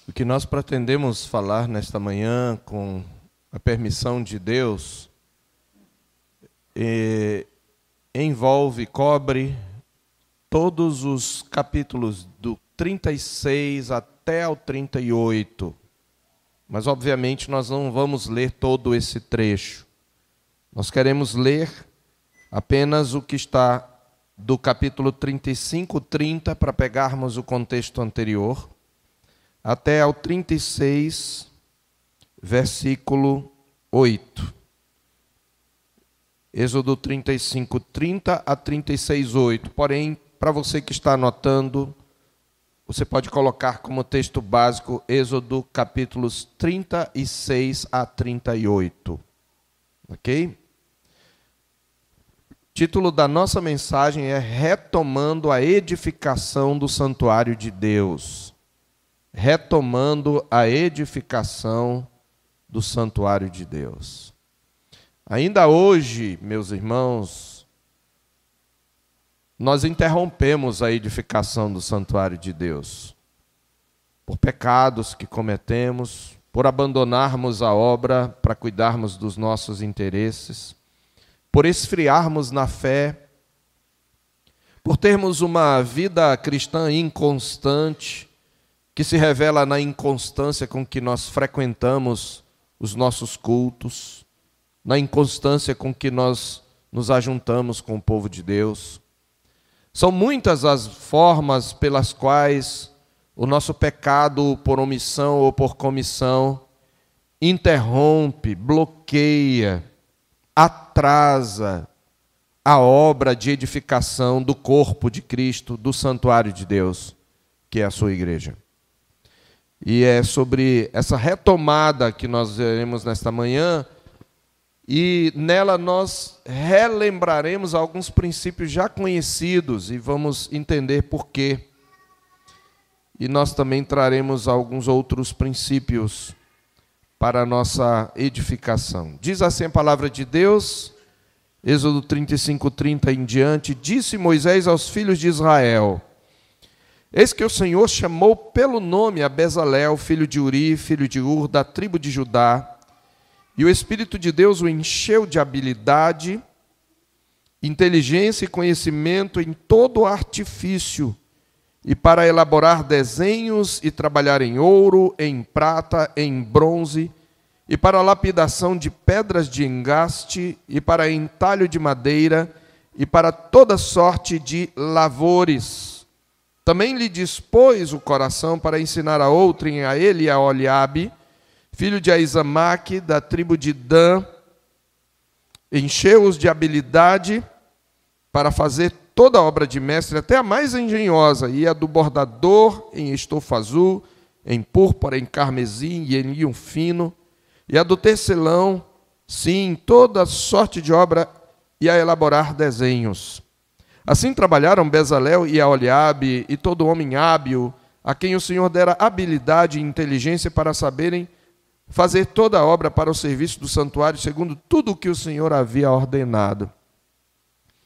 O que nós pretendemos falar nesta manhã, com a permissão de Deus, cobre todos os capítulos do 36 até o 38. Mas, obviamente, nós não vamos ler todo esse trecho. Nós queremos ler apenas o que está do capítulo 35, 30, para pegarmos o contexto anterior, até ao 36, versículo 8. Êxodo 35, 30 a 36, 8. Porém, para você que está anotando, você pode colocar como texto básico Êxodo capítulos 36 a 38. Ok? O título da nossa mensagem é Retomando a Edificação do Santuário de Deus. Retomando a edificação do Santuário de Deus. Ainda hoje, meus irmãos, nós interrompemos a edificação do Santuário de Deus. Por pecados que cometemos, por abandonarmos a obra para cuidarmos dos nossos interesses, por esfriarmos na fé, por termos uma vida cristã inconstante, que se revela na inconstância com que nós frequentamos os nossos cultos, na inconstância com que nós nos ajuntamos com o povo de Deus. São muitas as formas pelas quais o nosso pecado, por omissão ou por comissão, interrompe, bloqueia, atrasa a obra de edificação do corpo de Cristo, do santuário de Deus, que é a sua igreja. E é sobre essa retomada que nós veremos nesta manhã, e nela nós relembraremos alguns princípios já conhecidos e vamos entender por quê. E nós também traremos alguns outros princípios para a nossa edificação. Diz assim a palavra de Deus, Êxodo 35, 30 em diante: Disse Moisés aos filhos de Israel: Eis que o Senhor chamou pelo nome a Bezalel, filho de Uri, filho de Ur, da tribo de Judá, e o Espírito de Deus o encheu de habilidade, inteligência e conhecimento em todo artifício, e para elaborar desenhos e trabalhar em ouro, em prata, em bronze, e para a lapidação de pedras de engaste, e para entalho de madeira, e para toda sorte de lavores. Também lhe dispôs o coração para ensinar a outrem, a ele e a Oliabe, filho de Aizamaque, da tribo de Dan, encheu-os de habilidade para fazer toda a obra de mestre, até a mais engenhosa, e a do bordador em estofa azul, em púrpura, em carmesim e em linho fino, e a do tecelão, sim, toda sorte de obra, e a elaborar desenhos. Assim trabalharam Bezalel e Aholiabe e todo homem hábil, a quem o Senhor dera habilidade e inteligência para saberem fazer toda a obra para o serviço do santuário, segundo tudo o que o Senhor havia ordenado.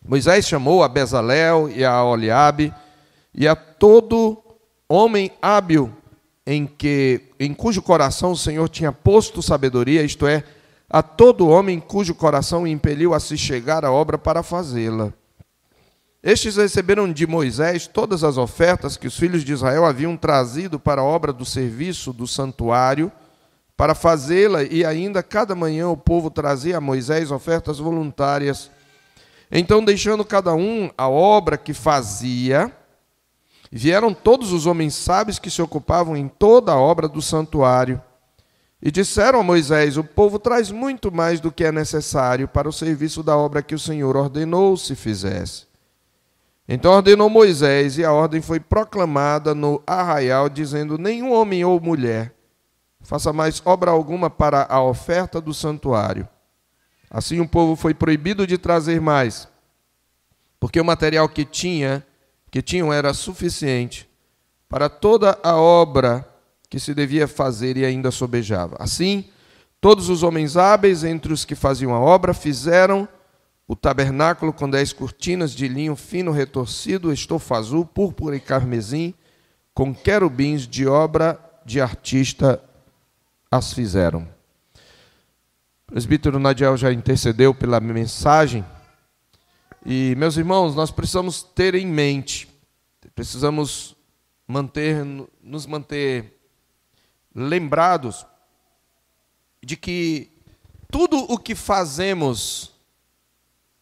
Moisés chamou a Bezalel e a Aholiabe e a todo homem hábil em cujo coração o Senhor tinha posto sabedoria, isto é, a todo homem cujo coração o impeliu a se chegar à obra para fazê-la. Estes receberam de Moisés todas as ofertas que os filhos de Israel haviam trazido para a obra do serviço do santuário, para fazê-la, e ainda cada manhã o povo trazia a Moisés ofertas voluntárias. Então, deixando cada um a obra que fazia, vieram todos os homens sábios que se ocupavam em toda a obra do santuário, e disseram a Moisés: o povo traz muito mais do que é necessário para o serviço da obra que o Senhor ordenou se fizesse. Então ordenou Moisés, e a ordem foi proclamada no arraial, dizendo: nenhum homem ou mulher faça mais obra alguma para a oferta do santuário. Assim o povo foi proibido de trazer mais, porque o material que tinham era suficiente para toda a obra que se devia fazer, e ainda sobejava. Assim, todos os homens hábeis entre os que faziam a obra fizeram o tabernáculo com 10 cortinas de linho fino retorcido, estofa azul, púrpura e carmesim, com querubins de obra de artista as fizeram. O presbítero Nadiel já intercedeu pela mensagem. E, meus irmãos, nós precisamos ter em mente, precisamos nos manter lembrados de que tudo o que fazemos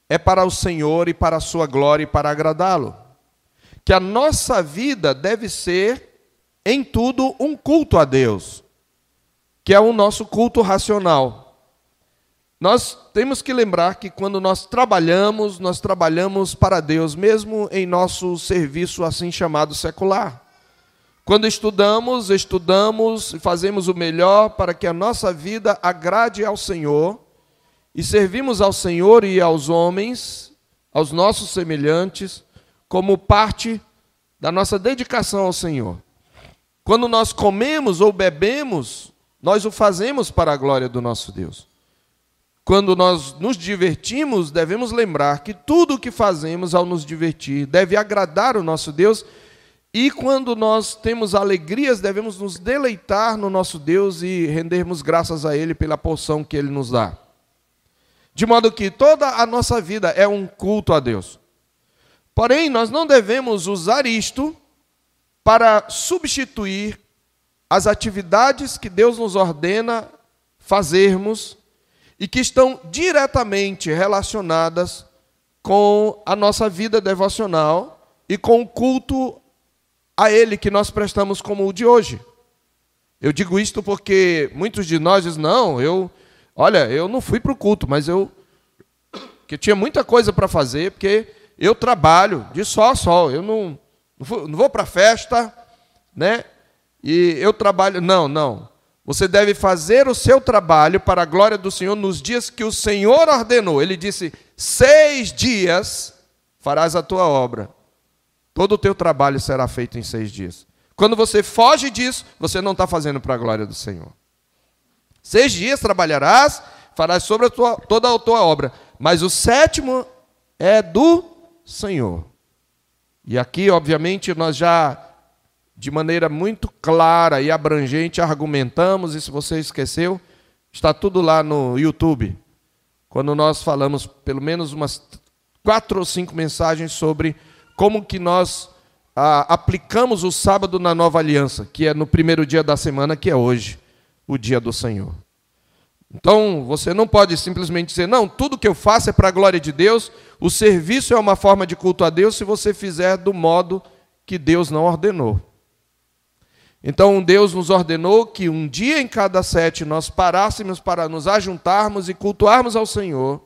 é para o Senhor e para a sua glória e para agradá-lo. Que a nossa vida deve ser, em tudo, um culto a Deus, que é o nosso culto racional. Nós temos que lembrar que quando nós trabalhamos para Deus, mesmo em nosso serviço assim chamado secular. Quando estudamos e fazemos o melhor para que a nossa vida agrade ao Senhor, e servimos ao Senhor e aos homens, aos nossos semelhantes, como parte da nossa dedicação ao Senhor. Quando nós comemos ou bebemos, nós o fazemos para a glória do nosso Deus. Quando nós nos divertimos, devemos lembrar que tudo o que fazemos ao nos divertir deve agradar o nosso Deus. E quando nós temos alegrias, devemos nos deleitar no nosso Deus e rendermos graças a Ele pela porção que Ele nos dá. De modo que toda a nossa vida é um culto a Deus. Porém, nós não devemos usar isto para substituir as atividades que Deus nos ordena fazermos e que estão diretamente relacionadas com a nossa vida devocional e com o culto a Ele que nós prestamos como o de hoje. Eu digo isto porque muitos de nós dizem, não, eu não fui para o culto, mas que tinha muita coisa para fazer, porque eu trabalho de sol a sol, eu não vou para a festa, né? E eu trabalho, não. Você deve fazer o seu trabalho para a glória do Senhor nos dias que o Senhor ordenou. Ele disse, 6 dias farás a tua obra. Todo o teu trabalho será feito em 6 dias. Quando você foge disso, você não está fazendo para a glória do Senhor. 6 dias trabalharás, farás sobre toda a tua obra. Mas o 7º é do Senhor. E aqui, obviamente, nós já, de maneira muito clara e abrangente, argumentamos, e se você esqueceu, está tudo lá no YouTube, quando nós falamos pelo menos umas 4 ou 5 mensagens sobre como que nós aplicamos o sábado na nova aliança, que é no primeiro dia da semana, que é hoje, o dia do Senhor. Então, você não pode simplesmente dizer, não, tudo que eu faço é para a glória de Deus, o serviço é uma forma de culto a Deus, se você fizer do modo que Deus não ordenou. Então, Deus nos ordenou que um dia em cada 7 nós parássemos para nos ajuntarmos e cultuarmos ao Senhor.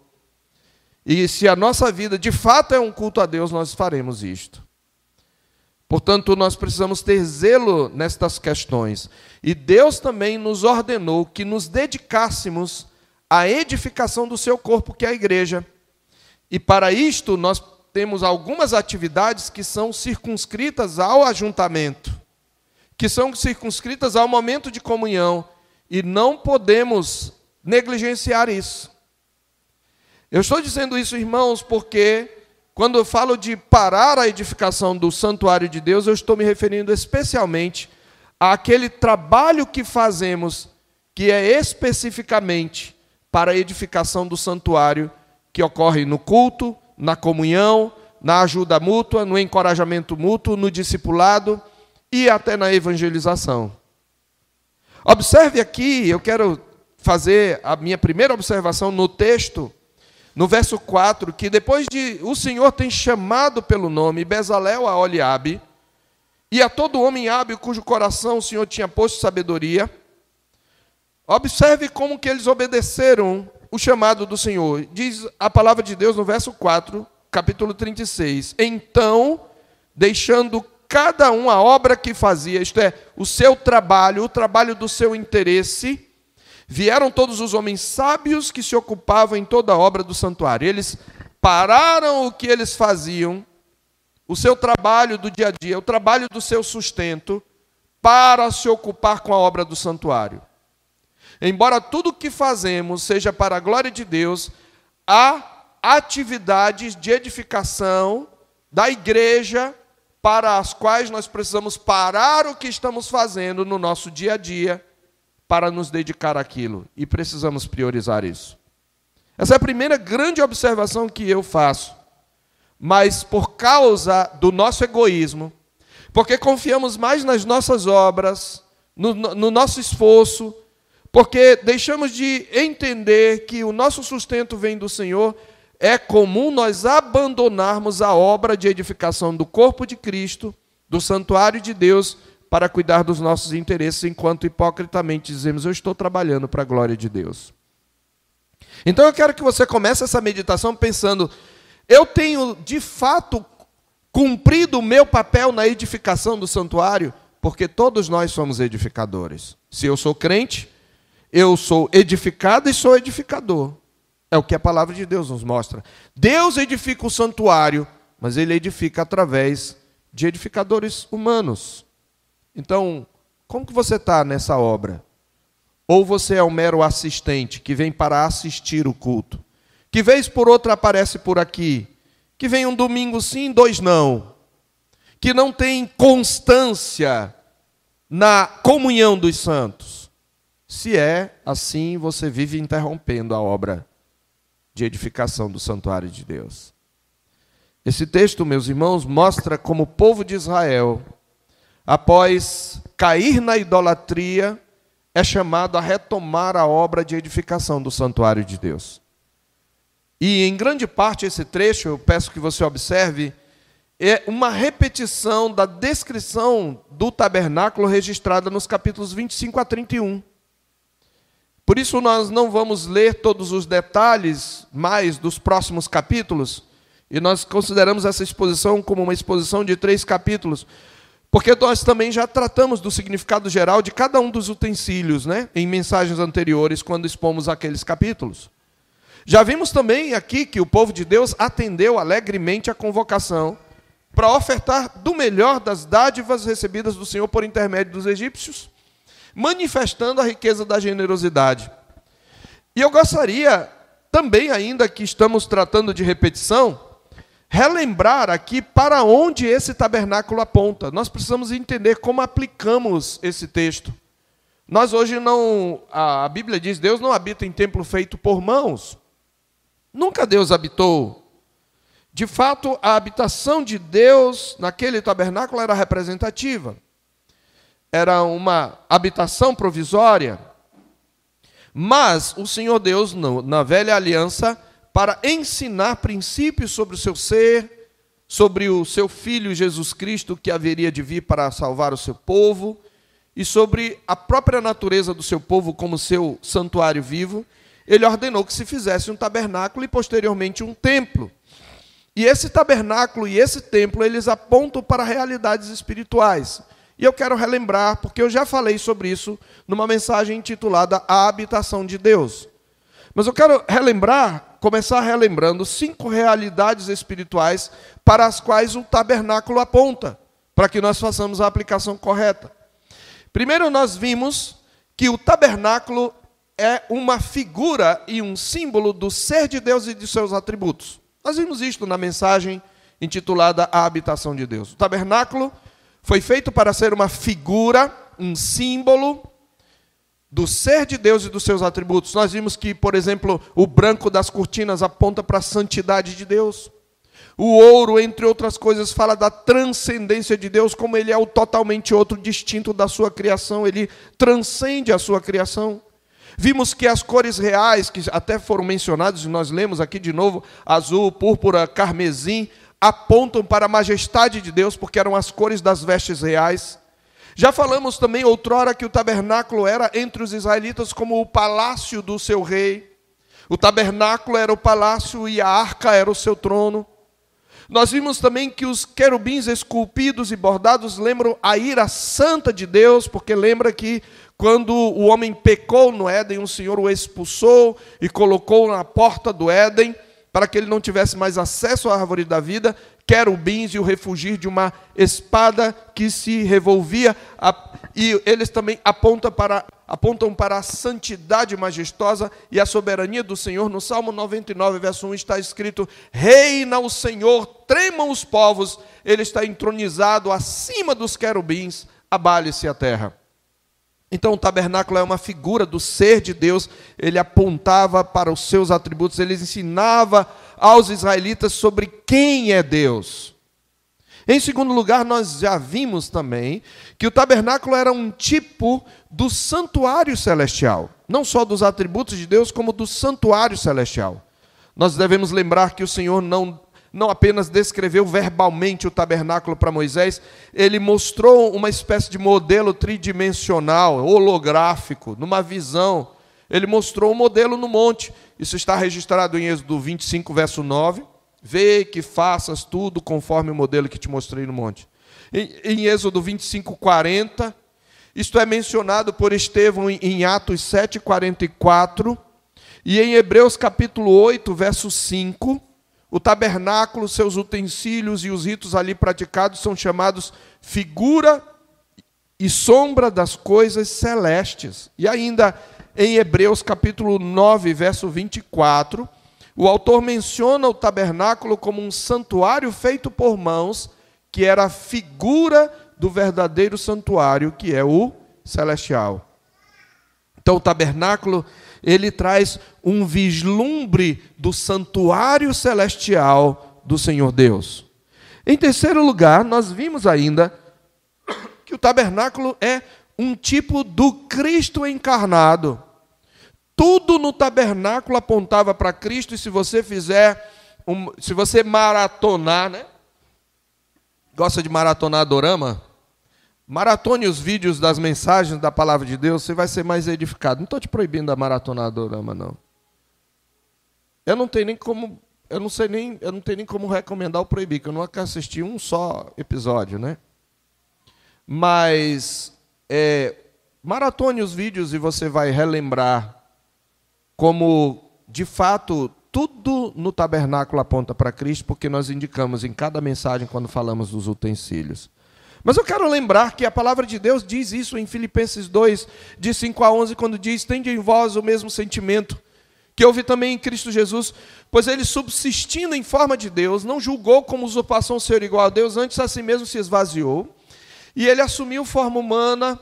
E se a nossa vida de fato é um culto a Deus, nós faremos isto. Portanto, nós precisamos ter zelo nestas questões. E Deus também nos ordenou que nos dedicássemos à edificação do seu corpo, que é a igreja. E para isto, nós temos algumas atividades que são circunscritas ao ajuntamento, que são circunscritas ao momento de comunhão, e não podemos negligenciar isso. Eu estou dizendo isso, irmãos, porque quando eu falo de parar a edificação do santuário de Deus, eu estou me referindo especialmente àquele trabalho que fazemos, que é especificamente para a edificação do santuário, que ocorre no culto, na comunhão, na ajuda mútua, no encorajamento mútuo, no discipulado e até na evangelização. Observe aqui, eu quero fazer a minha primeira observação no texto, no verso 4, que depois de o Senhor tem chamado pelo nome Bezalel a Oliabe, e a todo homem hábil cujo coração o Senhor tinha posto sabedoria, observe como que eles obedeceram o chamado do Senhor. Diz a palavra de Deus no verso 4, capítulo 36. Então, deixando cada um a obra que fazia, isto é, o seu trabalho, o trabalho do seu interesse, vieram todos os homens sábios que se ocupavam em toda a obra do santuário. Eles pararam o que eles faziam, o seu trabalho do dia a dia, o trabalho do seu sustento, para se ocupar com a obra do santuário. Embora tudo o que fazemos seja para a glória de Deus, há atividades de edificação da igreja para as quais nós precisamos parar o que estamos fazendo no nosso dia a dia para nos dedicar àquilo. E precisamos priorizar isso. Essa é a primeira grande observação que eu faço. Mas por causa do nosso egoísmo, porque confiamos mais nas nossas obras, no nosso esforço, porque deixamos de entender que o nosso sustento vem do Senhor, é comum nós abandonarmos a obra de edificação do corpo de Cristo, do santuário de Deus, para cuidar dos nossos interesses, enquanto hipocritamente dizemos, eu estou trabalhando para a glória de Deus. Então eu quero que você comece essa meditação pensando, eu tenho de fato cumprido o meu papel na edificação do santuário? Porque todos nós somos edificadores. Se eu sou crente, eu sou edificado e sou edificador. É o que a palavra de Deus nos mostra. Deus edifica o santuário, mas Ele edifica através de edificadores humanos. Então, como que você está nessa obra? Ou você é um mero assistente que vem para assistir o culto? Que vez por outra aparece por aqui? Que vem um domingo sim, 2 não? Que não tem constância na comunhão dos santos? Se é assim, você vive interrompendo a obra de edificação do santuário de Deus. Esse texto, meus irmãos, mostra como o povo de Israel, após cair na idolatria, é chamado a retomar a obra de edificação do santuário de Deus. E em grande parte esse trecho, eu peço que você observe, é uma repetição da descrição do tabernáculo registrada nos capítulos 25 a 31. Por isso nós não vamos ler todos os detalhes mais dos próximos capítulos, e nós consideramos essa exposição como uma exposição de 3 capítulos, porque nós também já tratamos do significado geral de cada um dos utensílios, né, em mensagens anteriores, quando expomos aqueles capítulos. Já vimos também aqui que o povo de Deus atendeu alegremente a convocação para ofertar do melhor das dádivas recebidas do Senhor por intermédio dos egípcios, manifestando a riqueza da generosidade. E eu gostaria também, ainda que estamos tratando de repetição, relembrar aqui para onde esse tabernáculo aponta. Nós precisamos entender como aplicamos esse texto. Nós hoje não, a Bíblia diz, Deus não habita em templo feito por mãos. Nunca Deus habitou. De fato, a habitação de Deus naquele tabernáculo era representativa. Era uma habitação provisória. Mas o Senhor Deus, na velha aliança, para ensinar princípios sobre o seu ser, sobre o seu Filho Jesus Cristo, que haveria de vir para salvar o seu povo, e sobre a própria natureza do seu povo como seu santuário vivo, Ele ordenou que se fizesse um tabernáculo e, posteriormente, um templo. E esse tabernáculo e esse templo, eles apontam para realidades espirituais. E eu quero relembrar, porque eu já falei sobre isso numa mensagem intitulada A Habitação de Deus. Mas eu quero relembrar, começar relembrando 5 realidades espirituais para as quais o tabernáculo aponta, para que nós façamos a aplicação correta. Primeiro, nós vimos que o tabernáculo é uma figura e um símbolo do ser de Deus e de seus atributos. Nós vimos isto na mensagem intitulada A Habitação de Deus. O tabernáculo foi feito para ser uma figura, um símbolo do ser de Deus e dos seus atributos. Nós vimos que, por exemplo, o branco das cortinas aponta para a santidade de Deus. O ouro, entre outras coisas, fala da transcendência de Deus, como Ele é o totalmente outro, distinto da sua criação. Ele transcende a sua criação. Vimos que as cores reais, que até foram mencionadas, e nós lemos aqui de novo, azul, púrpura, carmesim, apontam para a majestade de Deus, porque eram as cores das vestes reais. Já falamos também outrora que o tabernáculo era entre os israelitas como o palácio do seu rei. O tabernáculo era o palácio e a arca era o seu trono. Nós vimos também que os querubins esculpidos e bordados lembram a ira santa de Deus, porque lembra que quando o homem pecou no Éden, o Senhor o expulsou e colocou na porta do Éden, para que ele não tivesse mais acesso à árvore da vida, querubins e o refugir de uma espada que se revolvia. E eles também apontam para apontam para a santidade majestosa e a soberania do Senhor. No Salmo 99, verso 1, está escrito: reina o Senhor, tremam os povos, ele está entronizado acima dos querubins, abale-se a terra. Então o tabernáculo é uma figura do ser de Deus, ele apontava para os seus atributos, ele ensinava aos israelitas sobre quem é Deus. Em segundo lugar, nós já vimos também que o tabernáculo era um tipo do santuário celestial, não só dos atributos de Deus, como do santuário celestial. Nós devemos lembrar que o Senhor não apenas descreveu verbalmente o tabernáculo para Moisés, ele mostrou uma espécie de modelo tridimensional, holográfico, numa visão. Ele mostrou um modelo no monte. Isso está registrado em Êxodo 25, verso 9. Vê que faças tudo conforme o modelo que te mostrei no monte. Em Êxodo 25, 40, isto é mencionado por Estevão em Atos 7, 44, e em Hebreus capítulo 8, verso 5, o tabernáculo, seus utensílios e os ritos ali praticados são chamados figura e sombra das coisas celestes. E ainda em Hebreus capítulo 9, verso 24, o autor menciona o tabernáculo como um santuário feito por mãos, que era a figura do verdadeiro santuário, que é o celestial. Então o tabernáculo, ele traz um vislumbre do santuário celestial do Senhor Deus. Em terceiro lugar, nós vimos ainda que o tabernáculo é um tipo do Cristo encarnado. Tudo no tabernáculo apontava para Cristo, e se você se você maratonar, né? Gosta de maratonar dorama? Maratone os vídeos das mensagens da palavra de Deus, você vai ser mais edificado. Não estou te proibindo a maratonar dorama, não. Eu não tenho nem como recomendar ou proibir, porque eu nunca assisti um só episódio, né? Mas maratone os vídeos e você vai relembrar como, de fato, tudo no tabernáculo aponta para Cristo, porque nós indicamos em cada mensagem quando falamos dos utensílios. Mas eu quero lembrar que a palavra de Deus diz isso em Filipenses 2, de 5 a 11, quando diz: tende em vós o mesmo sentimento que houve também em Cristo Jesus, pois ele, subsistindo em forma de Deus, não julgou como usurpação ser igual a Deus, antes a si mesmo se esvaziou, e ele assumiu forma humana,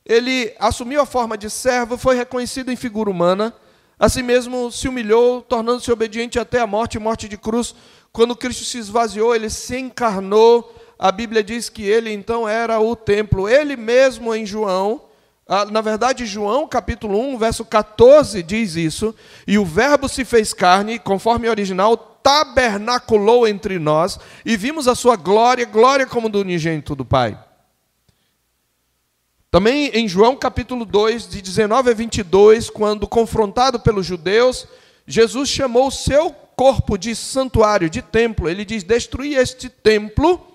ele assumiu a forma de servo, foi reconhecido em figura humana, assim mesmo se humilhou, tornando-se obediente até a morte, morte de cruz. Quando Cristo se esvaziou, ele se encarnou. A Bíblia diz que ele então era o templo. Ele mesmo em João, na verdade João capítulo 1, verso 14 diz isso: e o verbo se fez carne, conforme o original, tabernaculou entre nós, e vimos a sua glória, glória como do unigênito do Pai. Também em João capítulo 2, de 19 a 22, quando confrontado pelos judeus, Jesus chamou o seu corpo de santuário, de templo. Ele diz: destruí este templo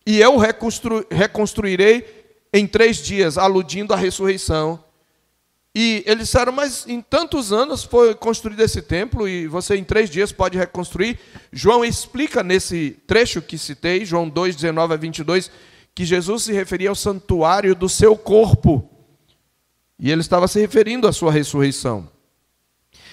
e eu reconstruirei em 3 dias, aludindo à ressurreição. E eles disseram: mas em tantos anos foi construído esse templo e você em 3 dias pode reconstruir? João explica nesse trecho que citei, João 2, 19 a 22, que Jesus se referia ao santuário do seu corpo. E ele estava se referindo à sua ressurreição.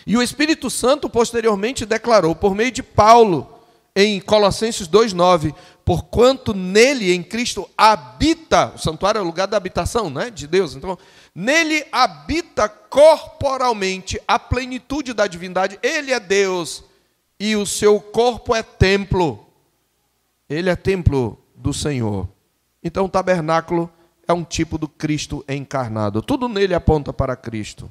E o Espírito Santo posteriormente declarou, por meio de Paulo, em Colossenses 2,9, porquanto nele, em Cristo, habita, o santuário é o lugar da habitação, né, de Deus, então, nele habita corporalmente a plenitude da divindade. Ele é Deus e o seu corpo é templo. Ele é templo do Senhor. Então o tabernáculo é um tipo do Cristo encarnado. Tudo nele aponta para Cristo.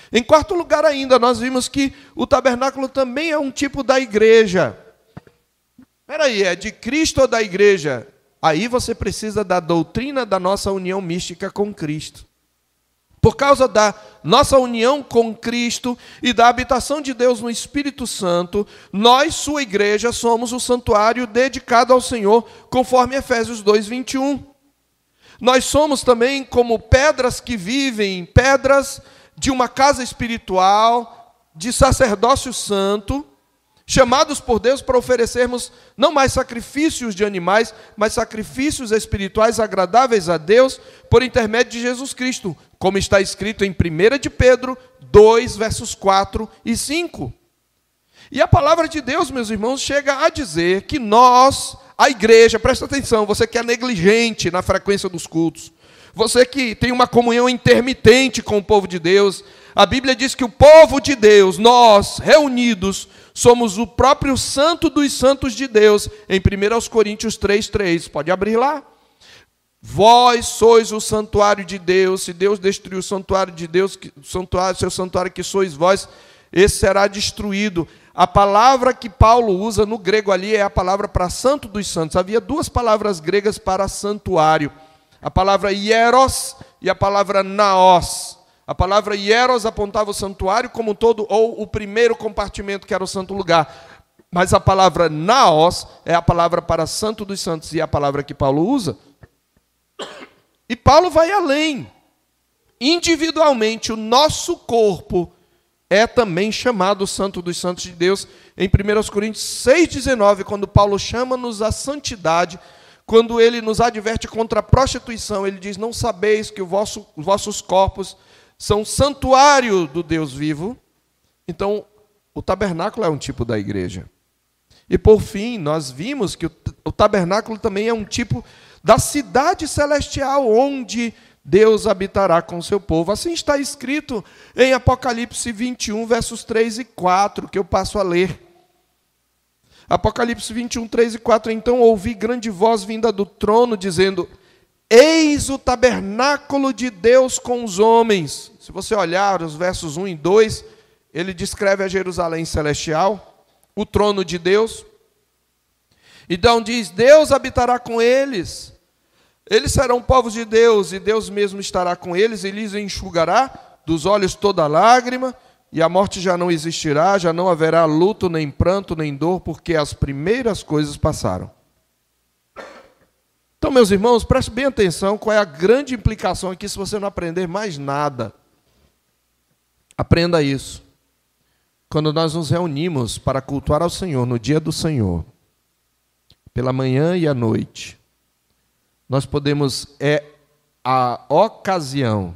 Em quarto lugar ainda, nós vimos que o tabernáculo também é um tipo da igreja. Espera aí, é de Cristo ou da igreja? Aí você precisa da doutrina da nossa união mística com Cristo. Por causa da nossa união com Cristo e da habitação de Deus no Espírito Santo, nós, sua igreja, somos o santuário dedicado ao Senhor, conforme Efésios 2:21. Nós somos também como pedras que vivem, pedras de uma casa espiritual, de sacerdócio santo, chamados por Deus para oferecermos não mais sacrifícios de animais, mas sacrifícios espirituais agradáveis a Deus por intermédio de Jesus Cristo, como está escrito em 1 de Pedro 2, versos 4 e 5. E a palavra de Deus, meus irmãos, chega a dizer que nós, a igreja, presta atenção, você que é negligente na frequência dos cultos, você que tem uma comunhão intermitente com o povo de Deus, a Bíblia diz que o povo de Deus, nós, reunidos, somos o próprio santo dos santos de Deus, em 1 Coríntios 3:3. Pode abrir lá. Vós sois o santuário de Deus. Se Deus destruir o santuário de Deus, seu santuário que sois vós, esse será destruído. A palavra que Paulo usa no grego ali é a palavra para santo dos santos. Havia duas palavras gregas para santuário. A palavra hieros e a palavra naos. A palavra hieros apontava o santuário como um todo, ou o primeiro compartimento, que era o santo lugar. Mas a palavra naos é a palavra para santo dos santos, e é a palavra que Paulo usa. E Paulo vai além. Individualmente, o nosso corpo é também chamado santo dos santos de Deus. Em 1 Coríntios 6,19, quando Paulo chama-nos à santidade, quando ele nos adverte contra a prostituição, ele diz: não sabeis que os vossos corpos são santuário do Deus vivo. Então, o tabernáculo é um tipo da igreja. E por fim, nós vimos que o tabernáculo também é um tipo da cidade celestial, onde Deus habitará com o seu povo. Assim está escrito em Apocalipse 21, versos 3 e 4, que eu passo a ler. Apocalipse 21, 3 e 4. Então ouvi grande voz vinda do trono, dizendo: eis o tabernáculo de Deus com os homens. Se você olhar os versos 1 e 2, ele descreve a Jerusalém celestial, o trono de Deus. Então diz: Deus habitará com eles. Eles serão povos de Deus, e Deus mesmo estará com eles, e lhes enxugará dos olhos toda lágrima, e a morte já não existirá, já não haverá luto, nem pranto, nem dor, porque as primeiras coisas passaram. Então, meus irmãos, preste bem atenção qual é a grande implicação aqui, se você não aprender mais nada. Aprenda isso. Quando nós nos reunimos para cultuar ao Senhor no dia do Senhor, pela manhã e à noite, nós podemos, a ocasião,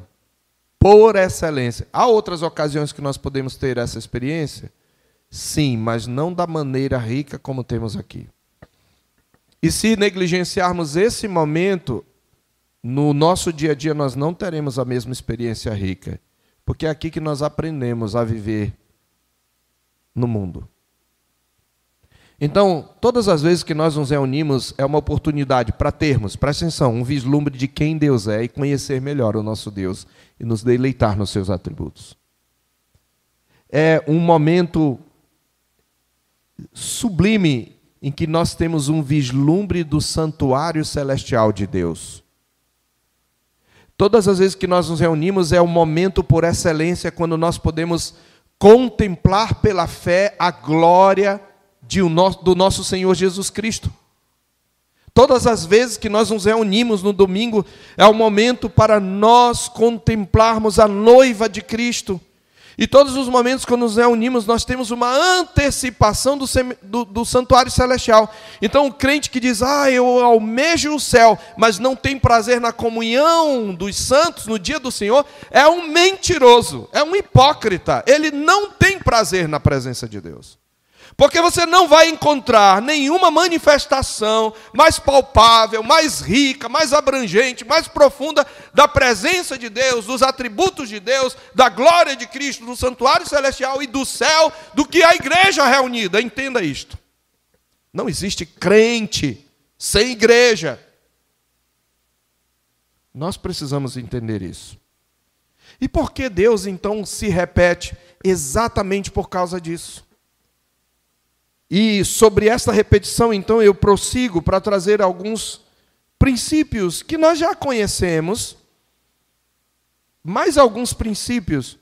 por excelência. Há outras ocasiões que nós podemos ter essa experiência? Sim, mas não da maneira rica como temos aqui. E se negligenciarmos esse momento, no nosso dia a dia nós não teremos a mesma experiência rica. Porque é aqui que nós aprendemos a viver no mundo. Então, todas as vezes que nós nos reunimos, é uma oportunidade para termos, presta atenção, um vislumbre de quem Deus é e conhecer melhor o nosso Deus e nos deleitar nos seus atributos. É um momento sublime em que nós temos um vislumbre do santuário celestial de Deus. Todas as vezes que nós nos reunimos é um momento por excelência quando nós podemos contemplar pela fé a glória do nosso Senhor Jesus Cristo. Todas as vezes que nós nos reunimos no domingo é um momento para nós contemplarmos a noiva de Cristo. E todos os momentos que nos reunimos, nós temos uma antecipação do santuário celestial. Então, o crente que diz: eu almejo o céu, mas não tem prazer na comunhão dos santos no dia do Senhor, é um mentiroso, é um hipócrita. Ele não tem prazer na presença de Deus. Porque você não vai encontrar nenhuma manifestação mais palpável, mais rica, mais abrangente, mais profunda da presença de Deus, dos atributos de Deus, da glória de Cristo, do santuário celestial e do céu, do que a igreja reunida. Entenda isto. Não existe crente sem igreja. Nós precisamos entender isso. E por que Deus, então, se repete? Exatamente por causa disso. E sobre esta repetição, então, eu prossigo para trazer alguns princípios que nós já conhecemos, mais alguns princípios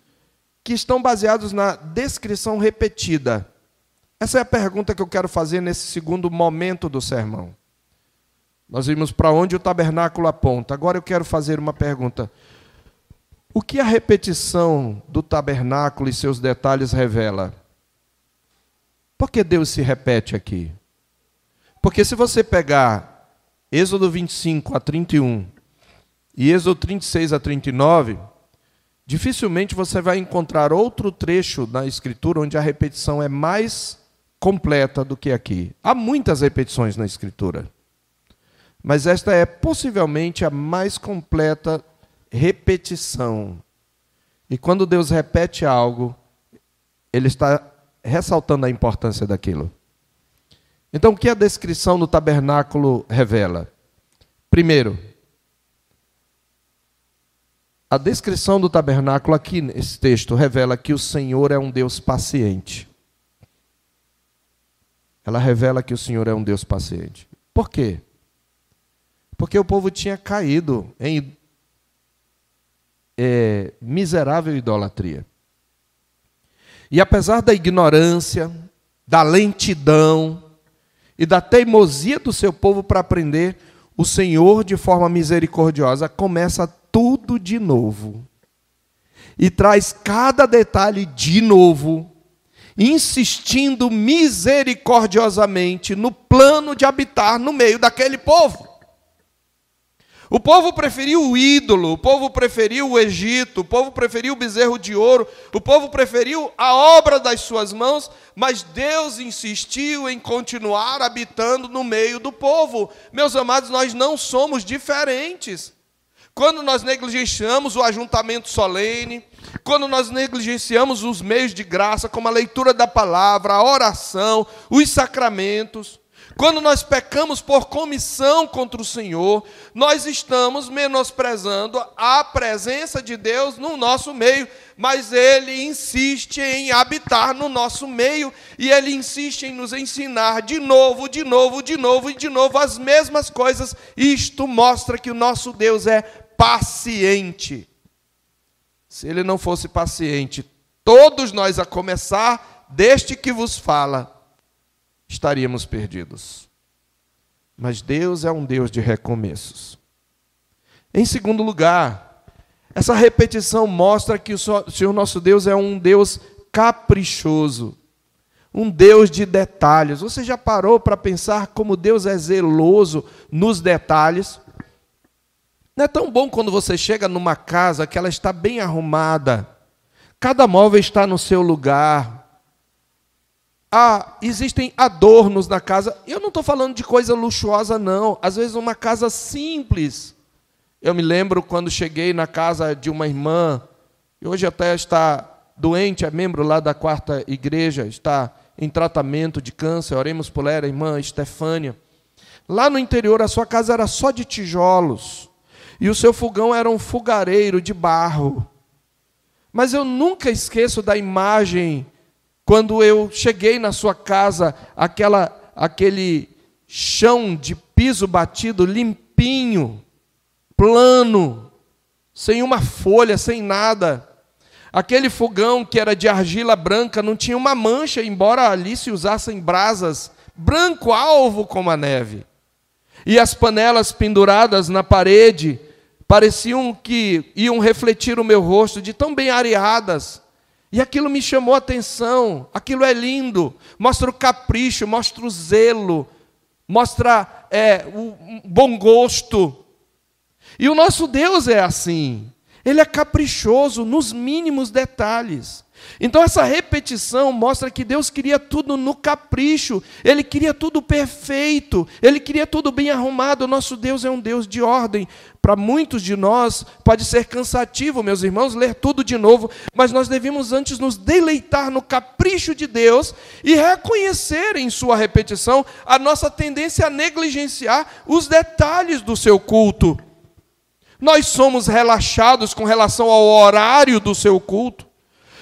que estão baseados na descrição repetida. Essa é a pergunta que eu quero fazer nesse segundo momento do sermão. Nós vimos para onde o tabernáculo aponta. Agora eu quero fazer uma pergunta. O que a repetição do tabernáculo e seus detalhes revela? Por que Deus se repete aqui? Porque se você pegar Êxodo 25 a 31 e Êxodo 36 a 39, dificilmente você vai encontrar outro trecho na Escritura onde a repetição é mais completa do que aqui. Há muitas repetições na Escritura, mas esta é possivelmente a mais completa repetição. E quando Deus repete algo, Ele está ressaltando a importância daquilo. Então, o que a descrição do tabernáculo revela? Primeiro, a descrição do tabernáculo aqui nesse texto revela que o Senhor é um Deus paciente. Ela revela que o Senhor é um Deus paciente. Por quê? Porque o povo tinha caído em miserável idolatria. E apesar da ignorância, da lentidão e da teimosia do seu povo para aprender, o Senhor, de forma misericordiosa, começa tudo de novo. E traz cada detalhe de novo, insistindo misericordiosamente no plano de habitar no meio daquele povo. O povo preferiu o ídolo, o povo preferiu o Egito, o povo preferiu o bezerro de ouro, o povo preferiu a obra das suas mãos, mas Deus insistiu em continuar habitando no meio do povo. Meus amados, nós não somos diferentes. Quando nós negligenciamos o ajuntamento solene, quando nós negligenciamos os meios de graça, como a leitura da palavra, a oração, os sacramentos, quando nós pecamos por comissão contra o Senhor, nós estamos menosprezando a presença de Deus no nosso meio, mas Ele insiste em habitar no nosso meio, e Ele insiste em nos ensinar de novo as mesmas coisas. Isto mostra que o nosso Deus é paciente. Se Ele não fosse paciente, todos nós, a começar deste que vos fala, estaríamos perdidos. Mas Deus é um Deus de recomeços. Em segundo lugar, essa repetição mostra que o Senhor nosso Deus é um Deus caprichoso, um Deus de detalhes. Você já parou para pensar como Deus é zeloso nos detalhes? Não é tão bom quando você chega numa casa que ela está bem arrumada, cada móvel está no seu lugar, existem adornos na casa. Eu não estou falando de coisa luxuosa, não. Às vezes uma casa simples. Eu me lembro quando cheguei na casa de uma irmã, e hoje até está doente, é membro lá da 4ª igreja, está em tratamento de câncer, oremos por ela, a irmã Estefânia. Lá no interior, a sua casa era só de tijolos, e o seu fogão era um fogareiro de barro. Mas eu nunca esqueço da imagem quando eu cheguei na sua casa, aquele chão de piso batido, limpinho, plano, sem uma folha, sem nada. Aquele fogão que era de argila branca, não tinha uma mancha, embora ali se usassem brasas, branco alvo como a neve. E as panelas penduradas na parede pareciam que iam refletir o meu rosto, de tão bem areadas. E aquilo me chamou a atenção. Aquilo é lindo, mostra o capricho, mostra o zelo, mostra o bom gosto. E o nosso Deus é assim. Ele é caprichoso nos mínimos detalhes. Então essa repetição mostra que Deus queria tudo no capricho. Ele queria tudo perfeito. Ele queria tudo bem arrumado. O nosso Deus é um Deus de ordem. Para muitos de nós pode ser cansativo, meus irmãos, ler tudo de novo. Mas nós devemos antes nos deleitar no capricho de Deus e reconhecer em sua repetição a nossa tendência a negligenciar os detalhes do seu culto. Nós somos relaxados com relação ao horário do seu culto.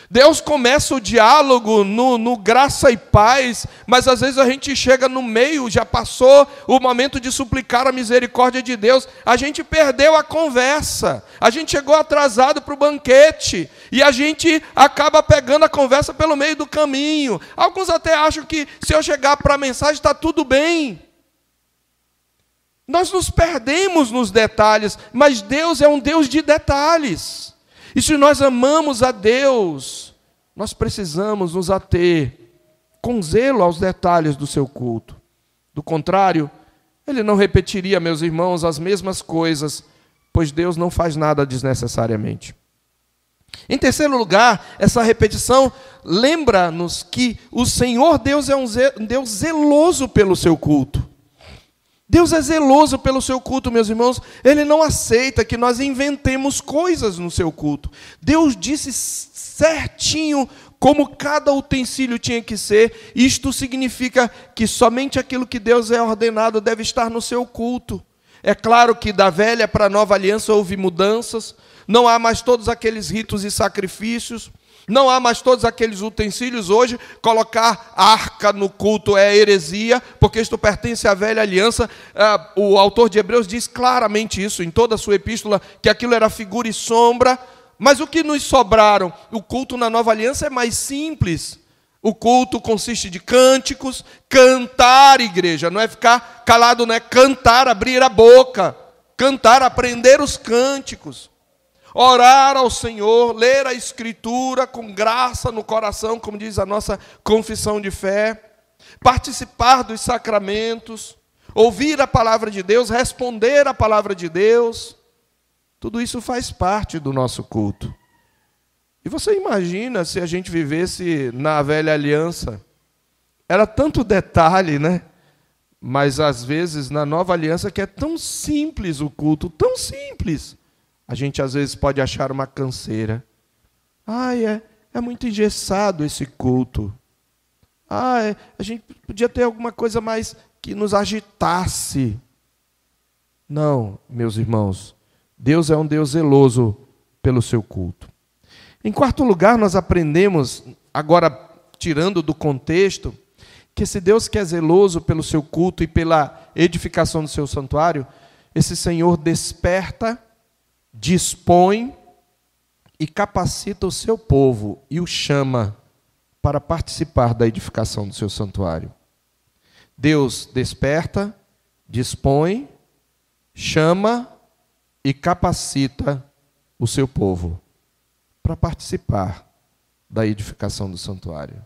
Deus começa o diálogo no graça e paz, mas às vezes a gente chega no meio, já passou o momento de suplicar a misericórdia de Deus, a gente perdeu a conversa, a gente chegou atrasado para o banquete, e a gente acaba pegando a conversa pelo meio do caminho. Alguns até acham que se eu chegar para a mensagem está tudo bem. Nós nos perdemos nos detalhes, mas Deus é um Deus de detalhes. E se nós amamos a Deus, nós precisamos nos ater com zelo aos detalhes do seu culto. Do contrário, ele não repetiria, meus irmãos, as mesmas coisas, pois Deus não faz nada desnecessariamente. Em terceiro lugar, essa repetição lembra-nos que o Senhor Deus é um Deus zeloso pelo seu culto. Deus é zeloso pelo seu culto, meus irmãos. Ele não aceita que nós inventemos coisas no seu culto. Deus disse certinho como cada utensílio tinha que ser. Isto significa que somente aquilo que Deus é ordenado deve estar no seu culto. É claro que da velha para a nova aliança houve mudanças. Não há mais todos aqueles ritos e sacrifícios. Não há mais todos aqueles utensílios. Hoje, colocar arca no culto é heresia, porque isto pertence à velha aliança. O autor de Hebreus diz claramente isso em toda a sua epístola, que aquilo era figura e sombra. Mas o que nos sobraram? O culto na nova aliança é mais simples. O culto consiste de cânticos, cantar, igreja. Não é ficar calado, não é cantar, abrir a boca. Cantar, aprender os cânticos. Orar ao Senhor, ler a Escritura com graça no coração, como diz a nossa confissão de fé, participar dos sacramentos, ouvir a palavra de Deus, responder a palavra de Deus, tudo isso faz parte do nosso culto. E você imagina se a gente vivesse na velha aliança? Era tanto detalhe, né? Mas às vezes na nova aliança que é tão simples o culto, tão simples. A gente às vezes pode achar uma canseira. É muito engessado esse culto. A gente podia ter alguma coisa mais que nos agitasse. Não, meus irmãos. Deus é um Deus zeloso pelo seu culto. Em quarto lugar, nós aprendemos, agora tirando do contexto, que esse Deus que é zeloso pelo seu culto e pela edificação do seu santuário, esse Senhor desperta, dispõe e capacita o seu povo e o chama para participar da edificação do seu santuário. Deus desperta, dispõe, chama e capacita o seu povo para participar da edificação do santuário.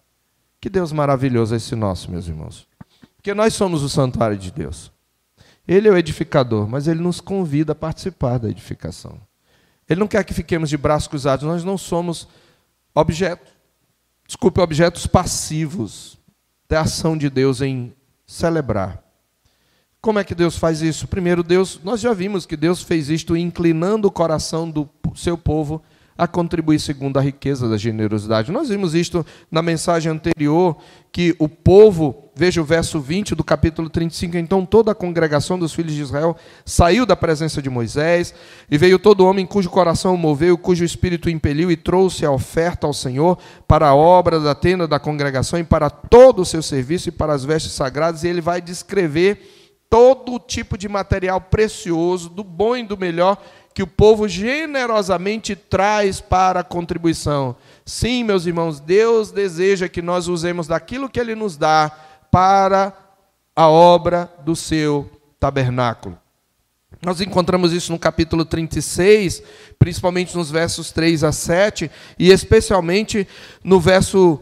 Que Deus maravilhoso é esse nosso, meus irmãos. Porque nós somos o santuário de Deus. Ele é o edificador, mas Ele nos convida a participar da edificação. Ele não quer que fiquemos de braços cruzados. Nós não somos objetos passivos da ação de Deus em celebrar. Como é que Deus faz isso? Primeiro, nós já vimos que Deus fez isto inclinando o coração do seu povo a contribuir segundo a riqueza da generosidade. Nós vimos isto na mensagem anterior, que o povo, veja o verso 20 do capítulo 35, então toda a congregação dos filhos de Israel saiu da presença de Moisés, e veio todo homem cujo coração o moveu, cujo espírito o impeliu, e trouxe a oferta ao Senhor para a obra da tenda da congregação, e para todo o seu serviço, e para as vestes sagradas, e ele vai descrever todo tipo de material precioso, do bom e do melhor, que o povo generosamente traz para a contribuição. Sim, meus irmãos, Deus deseja que nós usemos daquilo que Ele nos dá para a obra do seu tabernáculo. Nós encontramos isso no capítulo 36, principalmente nos versos 3 a 7, e especialmente no verso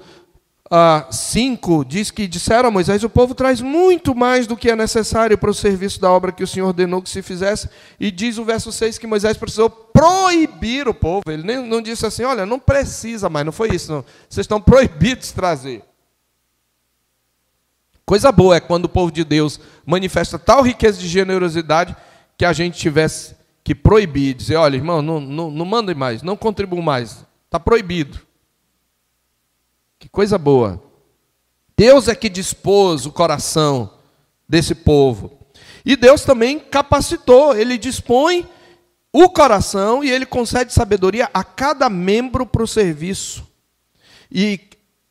5, diz que disseram a Moisés: o povo traz muito mais do que é necessário para o serviço da obra que o Senhor ordenou que se fizesse. E diz o verso 6 que Moisés precisou proibir o povo. Ele não disse assim: olha, não precisa mais, não foi isso, não. Vocês estão proibidos de trazer. Coisa boa é quando o povo de Deus manifesta tal riqueza de generosidade que a gente tivesse que proibir, dizer: olha, irmão, não mandem mais, não contribuam mais, está proibido. Que coisa boa. Deus é que dispôs o coração desse povo. E Deus também capacitou, Ele dispõe o coração e Ele concede sabedoria a cada membro para o serviço. E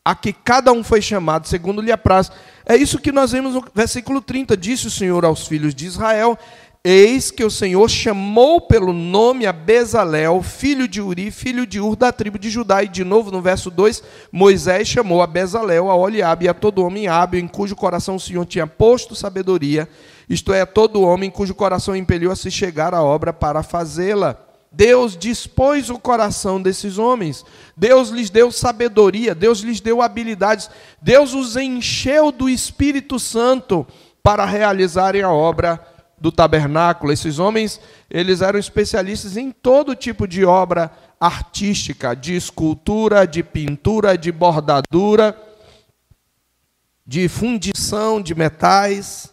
a que cada um foi chamado segundo lhe apraz. É isso que nós vemos no versículo 30. Disse o Senhor aos filhos de Israel: eis que o Senhor chamou pelo nome a Bezalel, filho de Uri, filho de Ur, da tribo de Judá. E de novo no verso 2, Moisés chamou a Bezalel, a Oliabe e a todo homem hábil, em cujo coração o Senhor tinha posto sabedoria, isto é, a todo homem cujo coração impeliu a se chegar à obra para fazê-la. Deus dispôs o coração desses homens. Deus lhes deu sabedoria, Deus lhes deu habilidades. Deus os encheu do Espírito Santo para realizarem a obra do tabernáculo. Esses homens, eles eram especialistas em todo tipo de obra artística, de escultura, de pintura, de bordadura, de fundição de metais,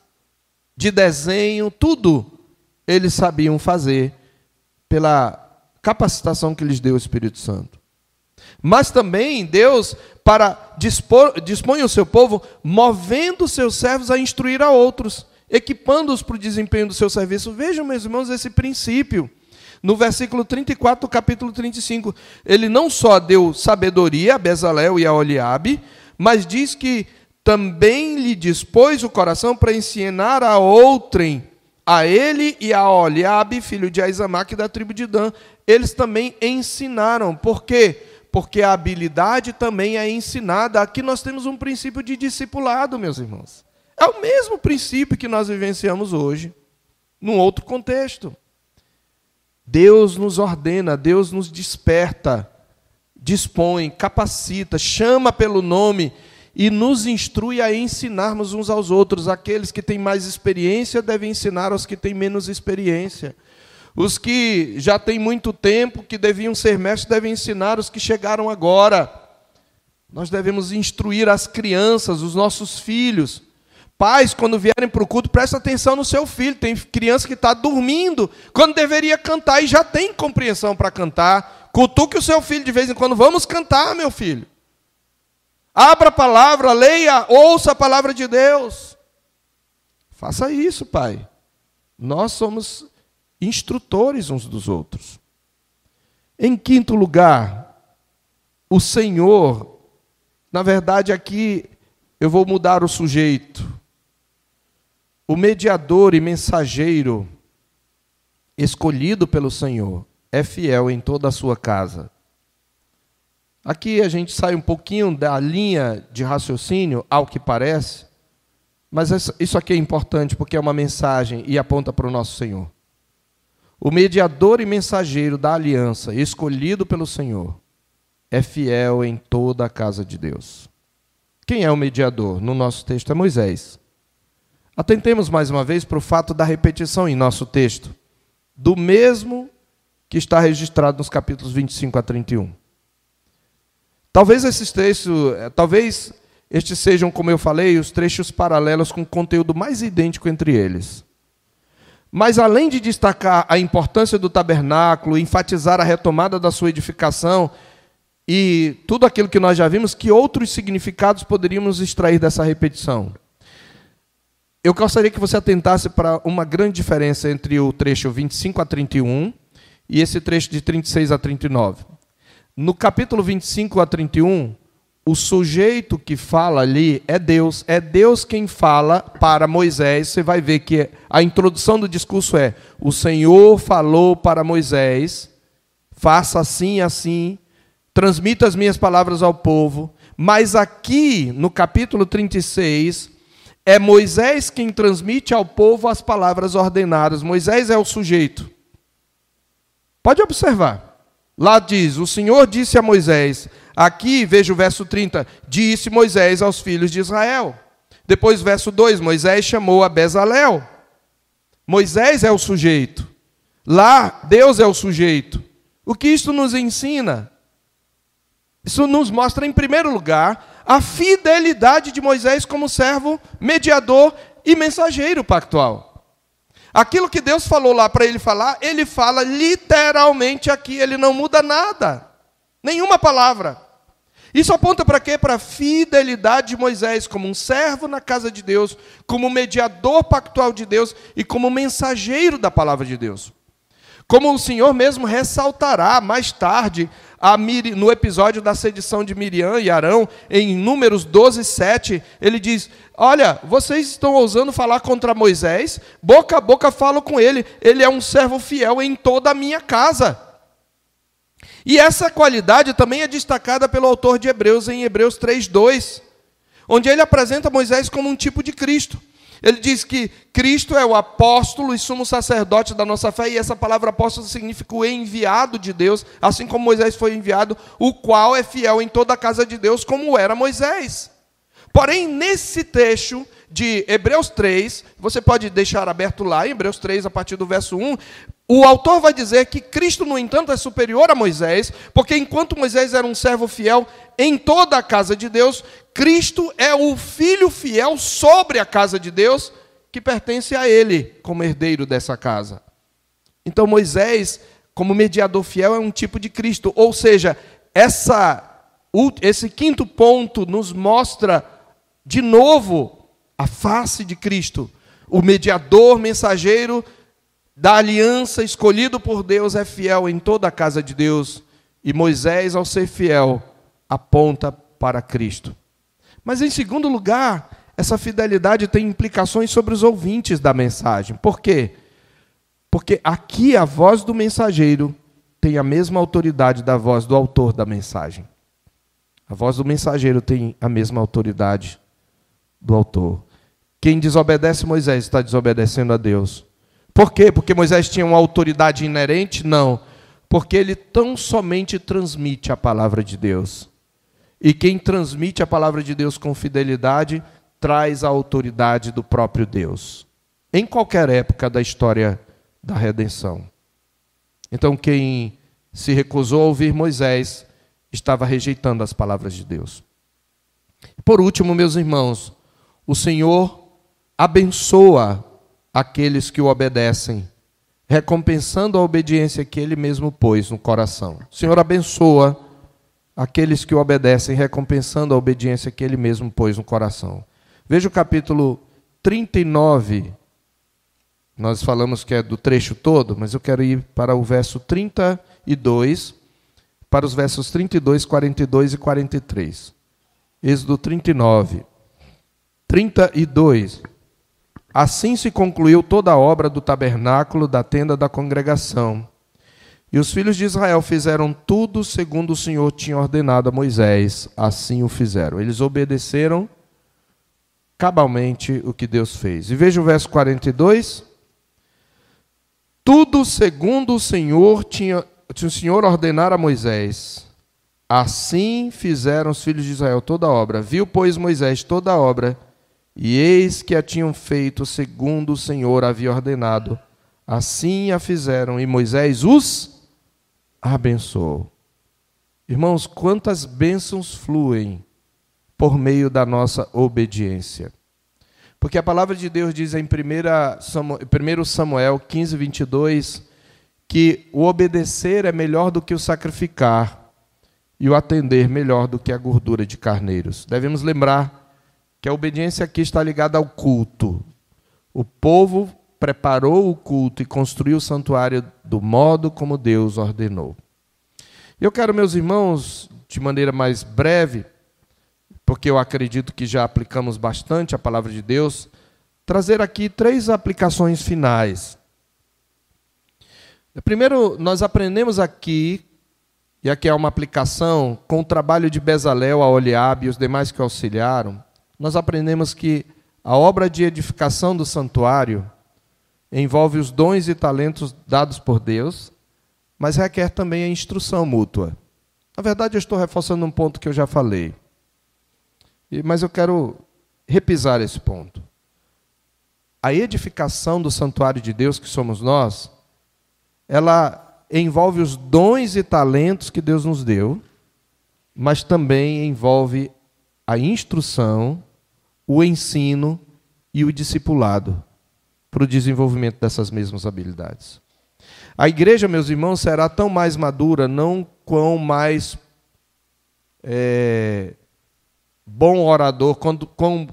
de desenho, tudo eles sabiam fazer pela capacitação que lhes deu o Espírito Santo. Mas também Deus, dispõe o seu povo, movendo seus servos a instruir a outros, equipando-os para o desempenho do seu serviço. Vejam, meus irmãos, esse princípio. No versículo 34 do capítulo 35, ele não só deu sabedoria a Bezalel e a Oliabe, mas diz que também lhe dispôs o coração para ensinar a outrem, a ele e a Oliabe, filho de Aizamaque, da tribo de Dan. Eles também ensinaram. Por quê? Porque a habilidade também é ensinada. Aqui nós temos um princípio de discipulado, meus irmãos. É o mesmo princípio que nós vivenciamos hoje, num outro contexto. Deus nos ordena, Deus nos desperta, dispõe, capacita, chama pelo nome e nos instrui a ensinarmos uns aos outros. Aqueles que têm mais experiência devem ensinar aos que têm menos experiência. Os que já têm muito tempo, que deviam ser mestres, devem ensinar os que chegaram agora. Nós devemos instruir as crianças, os nossos filhos. Pais, quando vierem para o culto, presta atenção no seu filho. Tem criança que está dormindo, quando deveria cantar, e já tem compreensão para cantar. Cutuque o seu filho de vez em quando. Vamos cantar, meu filho. Abra a palavra, leia, ouça a palavra de Deus. Faça isso, pai. Nós somos instrutores uns dos outros. Em quinto lugar, o Senhor, na verdade aqui eu vou mudar o sujeito. O mediador e mensageiro escolhido pelo Senhor é fiel em toda a sua casa. Aqui a gente sai um pouquinho da linha de raciocínio, ao que parece, mas isso aqui é importante porque é uma mensagem e aponta para o nosso Senhor. O mediador e mensageiro da aliança, escolhido pelo Senhor, é fiel em toda a casa de Deus. Quem é o mediador? No nosso texto é Moisés. Atentemos mais uma vez para o fato da repetição em nosso texto, do mesmo que está registrado nos capítulos 25 a 31. Talvez estes sejam, como eu falei, os trechos paralelos com conteúdo mais idêntico entre eles. Mas além de destacar a importância do tabernáculo, enfatizar a retomada da sua edificação e tudo aquilo que nós já vimos, que outros significados poderíamos extrair dessa repetição? Eu gostaria que você atentasse para uma grande diferença entre o trecho 25 a 31 e esse trecho de 36 a 39. No capítulo 25 a 31, o sujeito que fala ali é Deus quem fala para Moisés. Você vai ver que a introdução do discurso é: o Senhor falou para Moisés, faça assim e assim, transmita as minhas palavras ao povo. Mas aqui, no capítulo 36, é Moisés quem transmite ao povo as palavras ordenadas. Moisés é o sujeito. Pode observar. Lá diz, o Senhor disse a Moisés. Aqui, veja o verso 30, disse Moisés aos filhos de Israel. Depois, verso 2, Moisés chamou a Bezalel. Moisés é o sujeito. Lá, Deus é o sujeito. O que isto nos ensina? Isso nos mostra, em primeiro lugar, a fidelidade de Moisés como servo, mediador e mensageiro pactual. Aquilo que Deus falou lá para ele fala literalmente aqui, ele não muda nada, nenhuma palavra. Isso aponta para quê? Para a fidelidade de Moisés como um servo na casa de Deus, como mediador pactual de Deus e como mensageiro da palavra de Deus. Como o Senhor mesmo ressaltará mais tarde, no episódio da sedição de Miriam e Arão, em Números 12, 7, ele diz: olha, vocês estão ousando falar contra Moisés, boca a boca falo com ele é um servo fiel em toda a minha casa. E essa qualidade também é destacada pelo autor de Hebreus, em Hebreus 3, 2, onde ele apresenta Moisés como um tipo de Cristo. Ele diz que Cristo é o apóstolo e sumo sacerdote da nossa fé, e essa palavra apóstolo significa o enviado de Deus, assim como Moisés foi enviado, o qual é fiel em toda a casa de Deus, como era Moisés. Porém, nesse trecho de Hebreus 3, você pode deixar aberto lá, em Hebreus 3, a partir do verso 1, o autor vai dizer que Cristo, no entanto, é superior a Moisés, porque enquanto Moisés era um servo fiel em toda a casa de Deus, Cristo é o filho fiel sobre a casa de Deus, que pertence a ele como herdeiro dessa casa. Então Moisés, como mediador fiel, é um tipo de Cristo. Ou seja, esse quinto ponto nos mostra de novo a face de Cristo. O mediador, mensageiro da aliança, escolhido por Deus, é fiel em toda a casa de Deus. E Moisés, ao ser fiel, aponta para Cristo. Mas, em segundo lugar, essa fidelidade tem implicações sobre os ouvintes da mensagem. Por quê? Porque aqui a voz do mensageiro tem a mesma autoridade da voz do autor da mensagem. A voz do mensageiro tem a mesma autoridade do autor. Quem desobedece Moisés está desobedecendo a Deus. Por quê? Porque Moisés tinha uma autoridade inerente? Não. Porque ele tão somente transmite a palavra de Deus. E quem transmite a palavra de Deus com fidelidade traz a autoridade do próprio Deus. Em qualquer época da história da redenção. Então quem se recusou a ouvir Moisés estava rejeitando as palavras de Deus. Por último, meus irmãos, o Senhor abençoa aqueles que o obedecem, recompensando a obediência que Ele mesmo pôs no coração. O Senhor abençoa aqueles que o obedecem, recompensando a obediência que Ele mesmo pôs no coração. Veja o capítulo 39. Nós falamos que é do trecho todo, mas eu quero ir para o verso 32, para os versos 32, 42 e 43. Êxodo 39. 32. Assim se concluiu toda a obra do tabernáculo, da tenda da congregação. E os filhos de Israel fizeram tudo segundo o Senhor tinha ordenado a Moisés. Assim o fizeram. Eles obedeceram cabalmente o que Deus fez. E veja o verso 42. Tudo segundo o Senhor ordenara a Moisés. Assim fizeram os filhos de Israel toda a obra. Viu, pois, Moisés toda a obra, e eis que a tinham feito segundo o Senhor havia ordenado. Assim a fizeram, e Moisés os abençoou. Irmãos, quantas bênçãos fluem por meio da nossa obediência. Porque a palavra de Deus diz em 1 Samuel 15, 22, que o obedecer é melhor do que o sacrificar, e o atender melhor do que a gordura de carneiros. Devemos lembrar que a obediência aqui está ligada ao culto. O povo preparou o culto e construiu o santuário do modo como Deus ordenou. Eu quero, meus irmãos, de maneira mais breve, porque eu acredito que já aplicamos bastante a palavra de Deus, trazer aqui 3 aplicações finais. Primeiro, nós aprendemos aqui, e aqui é uma aplicação, com o trabalho de Bezalel, Aholiabe e os demais que auxiliaram, nós aprendemos que a obra de edificação do santuário envolve os dons e talentos dados por Deus, mas requer também a instrução mútua. Na verdade, eu estou reforçando um ponto que eu já falei, mas eu quero repisar esse ponto. A edificação do santuário de Deus, que somos nós, ela envolve os dons e talentos que Deus nos deu, mas também envolve a instrução, o ensino e o discipulado para o desenvolvimento dessas mesmas habilidades. A igreja, meus irmãos, será tão mais madura, não quão mais bom orador,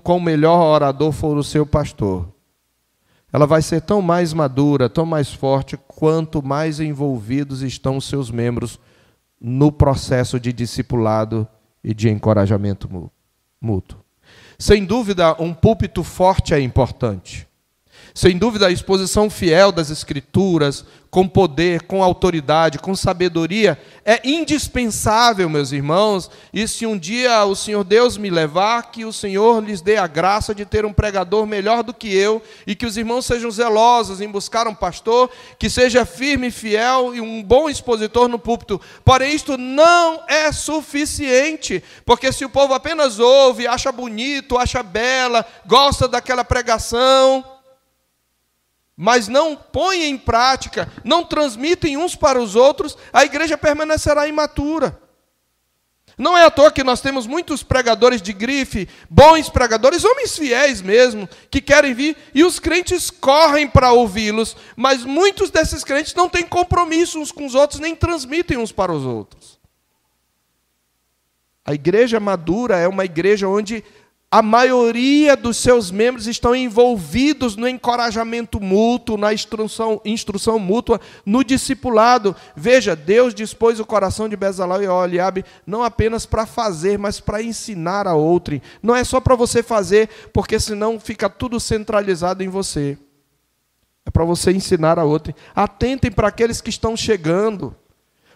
quão melhor orador for o seu pastor. Ela vai ser tão mais madura, tão mais forte, quanto mais envolvidos estão os seus membros no processo de discipulado e de encorajamento mútuo. Sem dúvida, um púlpito forte é importante. Sem dúvida, a exposição fiel das Escrituras, com poder, com autoridade, com sabedoria, é indispensável, meus irmãos. E se um dia o Senhor Deus me levar, que o Senhor lhes dê a graça de ter um pregador melhor do que eu, e que os irmãos sejam zelosos em buscar um pastor, que seja firme e fiel e um bom expositor no púlpito. Porém, isto não é suficiente, porque se o povo apenas ouve, acha bonito, acha bela, gosta daquela pregação, mas não põe em prática, não transmitem uns para os outros, a igreja permanecerá imatura. Não é à toa que nós temos muitos pregadores de grife, bons pregadores, homens fiéis mesmo, que querem vir, e os crentes correm para ouvi-los, mas muitos desses crentes não têm compromisso uns com os outros, nem transmitem uns para os outros. A igreja madura é uma igreja onde a maioria dos seus membros estão envolvidos no encorajamento mútuo, na instrução mútua, no discipulado. Veja, Deus dispôs o coração de Bezalel e Oholiabe não apenas para fazer, mas para ensinar a outrem. Não é só para você fazer, porque senão fica tudo centralizado em você. É para você ensinar a outrem. Atentem para aqueles que estão chegando.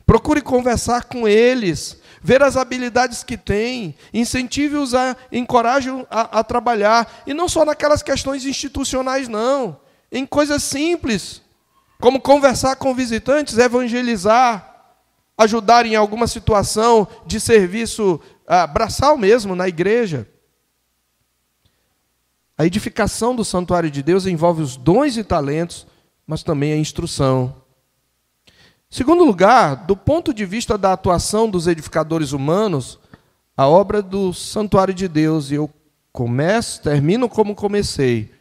Procure conversar com eles, ver as habilidades que têm, incentive-os, encoraje-os a trabalhar, e não só naquelas questões institucionais, não, em coisas simples, como conversar com visitantes, evangelizar, ajudar em alguma situação de serviço braçal mesmo na igreja. A edificação do santuário de Deus envolve os dons e talentos, mas também a instrução. Segundo lugar, do ponto de vista da atuação dos edificadores humanos, a obra do santuário de Deus, e eu termino como comecei,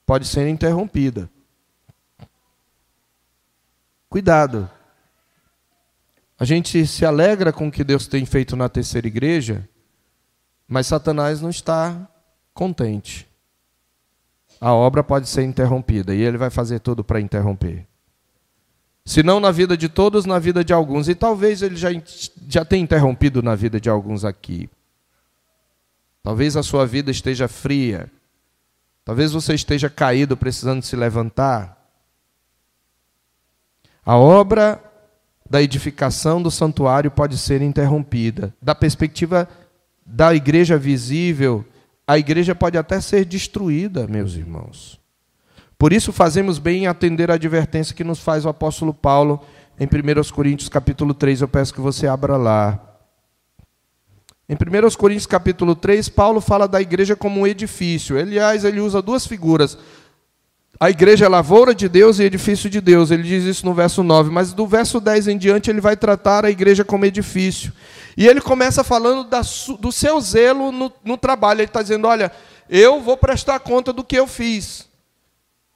pode ser interrompida. Cuidado. A gente se alegra com o que Deus tem feito na terceira igreja, mas Satanás não está contente. A obra pode ser interrompida, e ele vai fazer tudo para interromper. Se não na vida de todos, na vida de alguns. E talvez ele já tenha interrompido na vida de alguns aqui. Talvez a sua vida esteja fria. Talvez você esteja caído, precisando se levantar. A obra da edificação do santuário pode ser interrompida. Da perspectiva da igreja visível, a igreja pode até ser destruída, meus irmãos. Por isso fazemos bem em atender a advertência que nos faz o apóstolo Paulo em 1 Coríntios capítulo 3. Eu peço que você abra lá. Em 1 Coríntios capítulo 3, Paulo fala da igreja como um edifício. Aliás, ele usa duas figuras. A igreja é lavoura de Deus e edifício de Deus. Ele diz isso no verso 9. Mas do verso 10 em diante, ele vai tratar a igreja como edifício. E ele começa falando do seu zelo no trabalho. Ele está dizendo, olha, eu vou prestar conta do que eu fiz.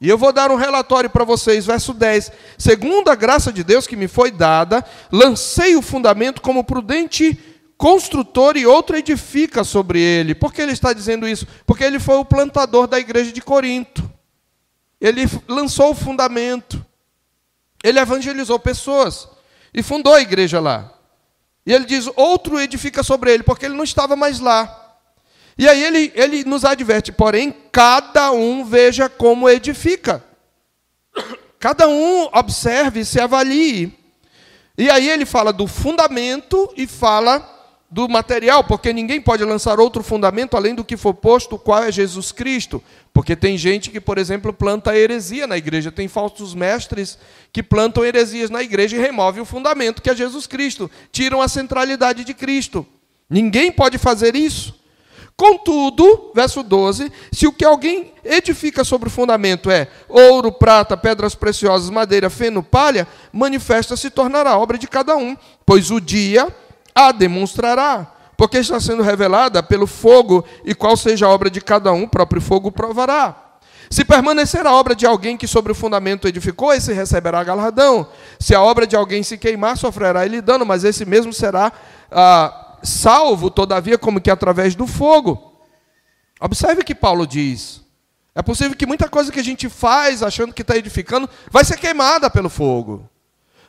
E eu vou dar um relatório para vocês, verso 10. Segundo a graça de Deus que me foi dada, lancei o fundamento como prudente construtor e outro edifica sobre ele. Por que ele está dizendo isso? Porque ele foi o plantador da igreja de Corinto. Ele lançou o fundamento. Ele evangelizou pessoas e fundou a igreja lá. E ele diz, outro edifica sobre ele, porque ele não estava mais lá. E aí ele nos adverte, porém, cada um veja como edifica. Cada um observe e se avalie. E aí ele fala do fundamento e fala do material, porque ninguém pode lançar outro fundamento além do que for posto, o qual é Jesus Cristo. Porque tem gente que, por exemplo, planta heresia na igreja, tem falsos mestres que plantam heresias na igreja e removem o fundamento, que é Jesus Cristo. Tiram a centralidade de Cristo. Ninguém pode fazer isso. Contudo, verso 12, se o que alguém edifica sobre o fundamento é ouro, prata, pedras preciosas, madeira, feno, palha, manifesta se tornará obra de cada um, pois o dia a demonstrará, porque está sendo revelada pelo fogo, e qual seja a obra de cada um, o próprio fogo provará. Se permanecer a obra de alguém que sobre o fundamento edificou, esse receberá galardão. Se a obra de alguém se queimar, sofrerá ele dano, mas esse mesmo será salvo, todavia, como que através do fogo. Observe o que Paulo diz. É possível que muita coisa que a gente faz, achando que está edificando, vai ser queimada pelo fogo.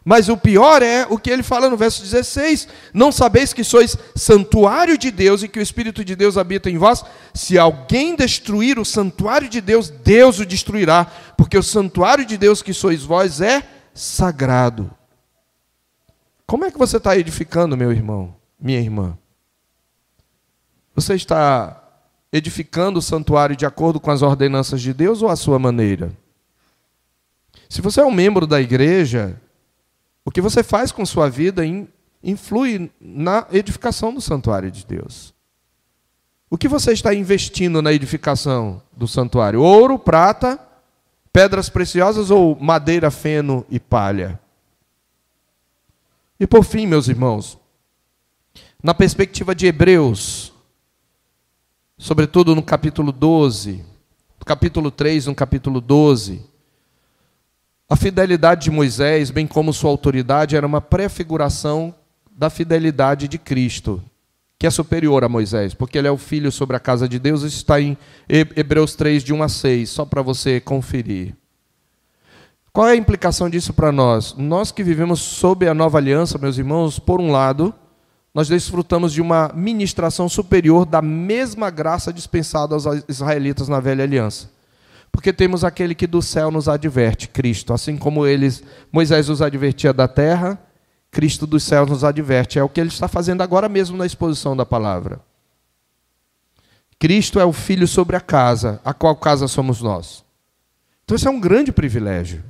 Mas o pior é o que ele fala no verso 16: não sabeis que sois santuário de Deus e que o Espírito de Deus habita em vós? Se alguém destruir o santuário de Deus, Deus o destruirá, porque o santuário de Deus que sois vós é sagrado. Como é que você está edificando, meu irmão, minha irmã? Você está edificando o santuário de acordo com as ordenanças de Deus ou à sua maneira? Se você é um membro da igreja, o que você faz com sua vida influi na edificação do santuário de Deus. O que você está investindo na edificação do santuário? Ouro, prata, pedras preciosas ou madeira, feno e palha? E por fim, meus irmãos, na perspectiva de Hebreus, sobretudo no capítulo 12, no capítulo 3, no capítulo 12, a fidelidade de Moisés, bem como sua autoridade, era uma prefiguração da fidelidade de Cristo, que é superior a Moisés, porque ele é o filho sobre a casa de Deus. Isso está em Hebreus 3, de 1 a 6, só para você conferir. Qual é a implicação disso para nós? Nós que vivemos sob a nova aliança, meus irmãos, por um lado, nós desfrutamos de uma ministração superior da mesma graça dispensada aos israelitas na velha aliança. Porque temos aquele que do céu nos adverte, Cristo. Assim como Moisés os advertia da terra, Cristo dos céus nos adverte. É o que ele está fazendo agora mesmo na exposição da palavra. Cristo é o filho sobre a casa. A qual casa somos nós? Então isso é um grande privilégio.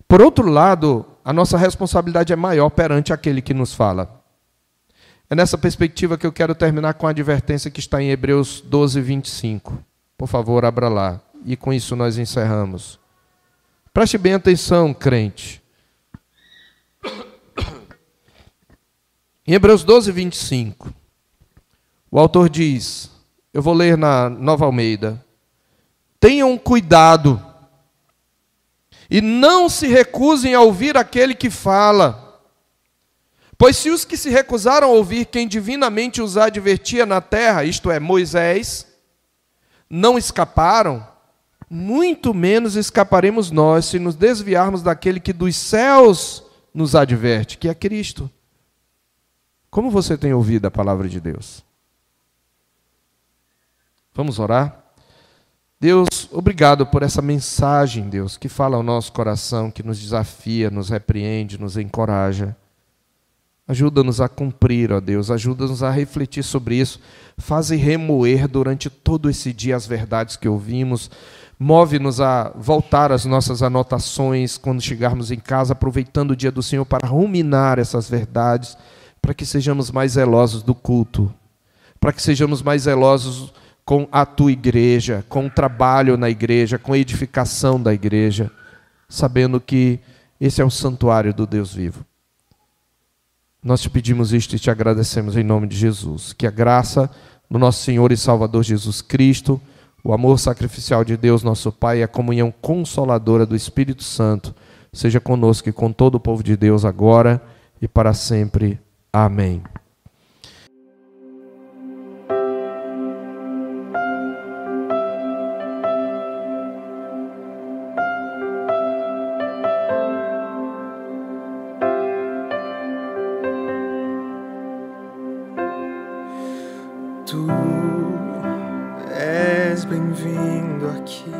Por outro lado, a nossa responsabilidade é maior perante aquele que nos fala. É nessa perspectiva que eu quero terminar com a advertência que está em Hebreus 12, 25. Por favor, abra lá. E com isso nós encerramos. Preste bem atenção, crente. Em Hebreus 12, 25, o autor diz, eu vou ler na Nova Almeida: tenham cuidado e não se recusem a ouvir aquele que fala, pois se os que se recusaram a ouvir quem divinamente os advertia na terra, isto é, Moisés, não escaparam, muito menos escaparemos nós se nos desviarmos daquele que dos céus nos adverte, que é Cristo. Como você tem ouvido a palavra de Deus? Vamos orar? Deus, obrigado por essa mensagem, Deus, que fala ao nosso coração, que nos desafia, nos repreende, nos encoraja. Ajuda-nos a cumprir, ó Deus, ajuda-nos a refletir sobre isso. Faze remoer durante todo esse dia as verdades que ouvimos. Move-nos a voltar às nossas anotações quando chegarmos em casa, aproveitando o dia do Senhor para ruminar essas verdades, para que sejamos mais zelosos do culto, para que sejamos mais zelosos com a tua igreja, com o trabalho na igreja, com a edificação da igreja, sabendo que esse é o santuário do Deus vivo. Nós te pedimos isto e te agradecemos em nome de Jesus. Que a graça do nosso Senhor e Salvador Jesus Cristo, o amor sacrificial de Deus, nosso Pai, e a comunhão consoladora do Espírito Santo seja conosco e com todo o povo de Deus agora e para sempre. Amém. Tu és bem-vindo aqui.